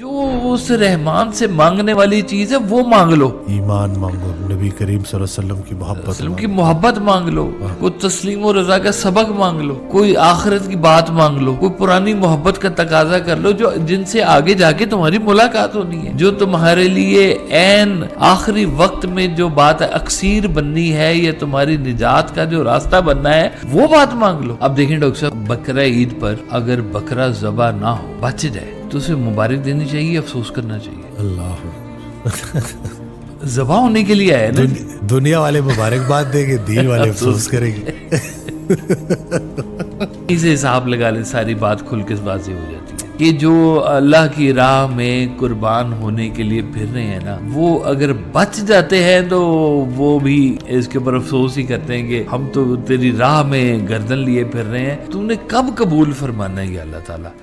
जो उस रहमान से मांगने वाली चीज है वो मांग लो। ईमान मांगो, नबी करीम सल्लल्लाहु अलैहि वसल्लम की मोहब्बत वसल्लम की मांगो। मोहब्बत मांग लो, कोई तस्लीम और रजा का सबक मांग लो, कोई आखिरत की बात मांग लो, कोई पुरानी मोहब्बत का तकाजा कर लो जो जिनसे आगे जाके तुम्हारी मुलाकात होनी है, जो तुम्हारे लिए एन आखिरी वक्त में जो बात अक्सीर बननी है या तुम्हारी निजात का जो रास्ता बनना है वो बात मांग लो। अब देखें डॉक्टर साहब, बकरा ईद पर अगर बकरा ज़बा ना हो, बच जाए, तो उसे मुबारक देनी चाहिए, अफसोस करना चाहिए? अल्लाह ज़बा होने के लिए आया ना। दुनिया वाले मुबारकबाद देंगे, दीन वाले अफसोस करेंगे। इसे हिसाब लगा ले, सारी बात खुल के वाज़ेह हो जाती है कि जो अल्लाह की राह में कुर्बान होने के लिए फिर रहे हैं ना, वो अगर बच जाते हैं तो वो भी इसके ऊपर अफसोस ही करते हैं कि हम तो तेरी राह में गर्दन लिए फिर रहे हैं, तूने कब कबूल फरमाना है या अल्लाह ताला।